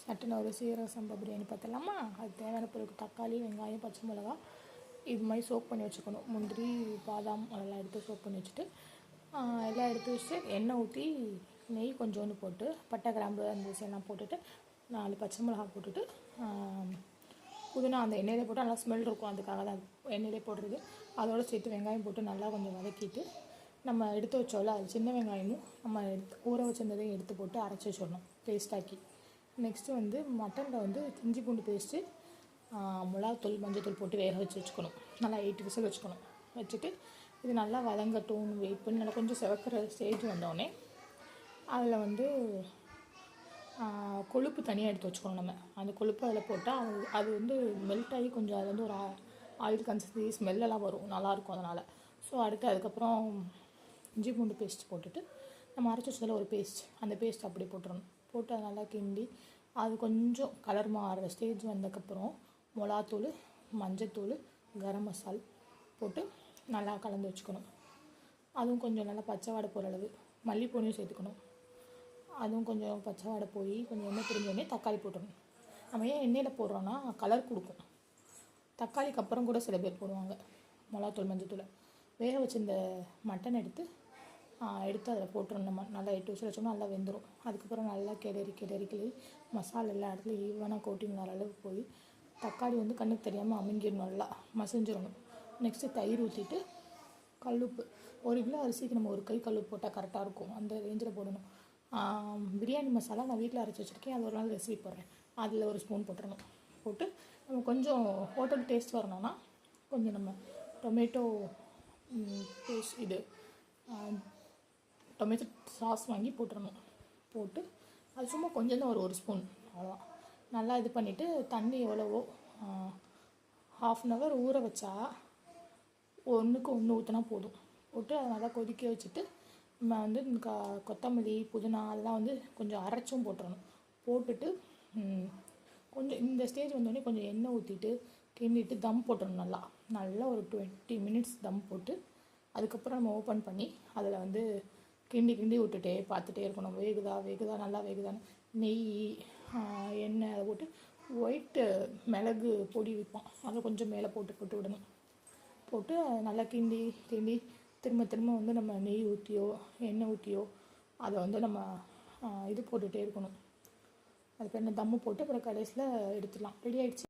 சட்டுன்னு ஒரு சீரக சம்பா பிரியாணி பார்த்துடலாமா? அது தேவையான பொருளுக்கு தக்காளி, வெங்காயம், பச்சை மிளகா இது மாதிரி சோக் பண்ணி வச்சுக்கணும். முந்திரி, பாதாம் அதெல்லாம் எடுத்து சோக் பண்ணி வச்சுட்டு எல்லாம் எடுத்து வச்சுட்டு எண்ணெய் ஊற்றி நெய் கொஞ்சோண்டு போட்டு பட்டை, கிராம்பு அந்த விஷயம்லாம் போட்டுட்டு 4 பச்சை மிளகா போட்டுட்டு புதினா அந்த எண்ணெயிலே போட்டு நல்லா ஸ்மெல் இருக்கும். அதுக்காக தான் எண்ணெயிலே போடுறது. அதோடு சேர்த்து வெங்காயம் போட்டு நல்லா கொஞ்சம் வதக்கிட்டு நம்ம எடுத்து வச்சோம்ல அது சின்ன வெங்காயமும் நம்ம ஊற வச்சிருந்ததையும் எடுத்து போட்டு அரைச்சி வச்சிடணும் பேஸ்ட்டாக்கி. நெக்ஸ்ட்டு வந்து மட்டனில் வந்து இஞ்சி பூண்டு பேஸ்ட்டு, மிளகாத்தூள், மஞ்சத்தூள் போட்டு வேக வச்சுக்கணும். நல்லா 8 விசில் வச்சுக்கணும். வச்சுட்டு இது நல்லா வதங்கட்டும்னு வெயிட் பண்ணி நல்லா கொஞ்சம் செவக்கிற ஸ்டேஜ் வந்தோடனே அதில் வந்து கொழுப்பு தனியாக எடுத்து வச்சுக்கணும். நம்ம அந்த கொழுப்பு அதில் போட்டால் அது வந்து மெல்ட் ஆகி கொஞ்சம் அது வந்து ஒரு ஆயில் கன்சிஸ்டன்சி ஸ்மெல்லெல்லாம் வரும், நல்லாயிருக்கும் அதனால். ஸோ அதுக்கப்புறம் இஞ்சி பூண்டு பேஸ்ட் போட்டுட்டு நம்ம அரைச்சி வச்சதில் ஒரு பேஸ்ட், அந்த பேஸ்ட் அப்படி போட்டுடணும். போட்டு அதை நல்லா கிண்டி அது கொஞ்சம் கலர் மாறுற ஸ்டேஜ் வந்ததுக்கப்புறம் மிளகாத்தூள், மஞ்சத்தூள், கரம் மசால் போட்டு நல்லா கலந்து வச்சுக்கணும். அதுவும் கொஞ்சம் நல்லா பச்சை வாடை போகிற அளவு மல்லிப்பொடியும் சேர்த்துக்கணும். அதுவும் கொஞ்சம் பச்சை வாடை போய் கொஞ்சம் எண்ணெய் பிரிஞ்சோடனே தக்காளி போட்டுடணும். நம்ம ஏன் எண்ணெயில் போடுறோன்னா கலர் கொடுக்கும். தக்காளிக்கு அப்புறம் கூட சில பேர் போடுவாங்க மிளகாத்தூள், மஞ்சத்தூள். வேக வச்சு இந்த மட்டன் எடுத்து அதில் போட்டுடணும். நம்ம நல்லா 8 விசில் வச்சோம்னா நல்லா வெந்துடும். அதுக்கப்புறம் நல்லா கிளறி மசாலா எல்லா இடத்துலையும் ஈவனாக கோட்டிங் வர அளவுக்கு போய் தக்காளி வந்து கண்ணுக்கு தெரியாமல் அமுங்கிடணும், நல்லா மசிஞ்சிடணும். நெக்ஸ்ட்டு தயிர் ஊற்றிட்டு கல்லுப்பு 1 கிலோ அரிசிக்கு நம்ம 1 கை கல்லுப்பு போட்டால் கரெக்டாக இருக்கும். அந்த ரேஞ்சில் போடணும். பிரியாணி மசாலா நான் வீட்டில் அரைச்சி வச்சுருக்கேன், அது ஒரு நாள் ரெசிபி போடுறேன். அதில் 1 ஸ்பூன் போட்டுடணும். போட்டு நம்ம கொஞ்சம் ஹோட்டல் டேஸ்ட் வரணும்னா கொஞ்சம் நம்ம டொமேட்டோ பேஸ்ட் டொமேட்டோ சாஸ் வாங்கி போட்டுடணும். போட்டு அது சும்மா கொஞ்சம் தான், ஒரு ஸ்பூன் அவ்வளோதான். நல்லா இது பண்ணிவிட்டு தண்ணி எவ்வளவோ 1/2 hour ஊற வச்சா 1க்கு 1 ஊற்றினா போதும். போட்டு அதை நல்லா கொதிக்க வச்சுட்டு நம்ம வந்து கொத்தமல்லி, புதினா அதெல்லாம் வந்து கொஞ்சம் அரைச்சும் போட்டுடணும். போட்டுட்டு கொஞ்சம் இந்த ஸ்டேஜ் வந்தோடனே கொஞ்சம் எண்ணெய் ஊற்றிட்டு கிண்டிட்டு தம் போட்டுடணும். நல்லா ஒரு 20 minutes தம் போட்டு அதுக்கப்புறம் நம்ம ஓப்பன் பண்ணி அதில் வந்து கிண்டி விட்டுட்டே பார்த்துட்டே இருக்கணும். வேகுதா நல்லா வேகுதான்னு. நெய், எண்ணெய் அதை போட்டு ஒயிட்டு மிளகு பொடி விற்போம், அதை கொஞ்சம் மேலே போட்டு விடணும். போட்டு நல்லா கிண்டி திரும்ப வந்து நம்ம நெய் ஊற்றியோ எண்ணெய் ஊற்றியோ அதை வந்து நம்ம இது போட்டுகிட்டே இருக்கணும். அதுக்கு என்ன தம்மு போட்டு அப்புறம் கடைசியில் எடுத்துடலாம். ரெடி ஆகிடுச்சு.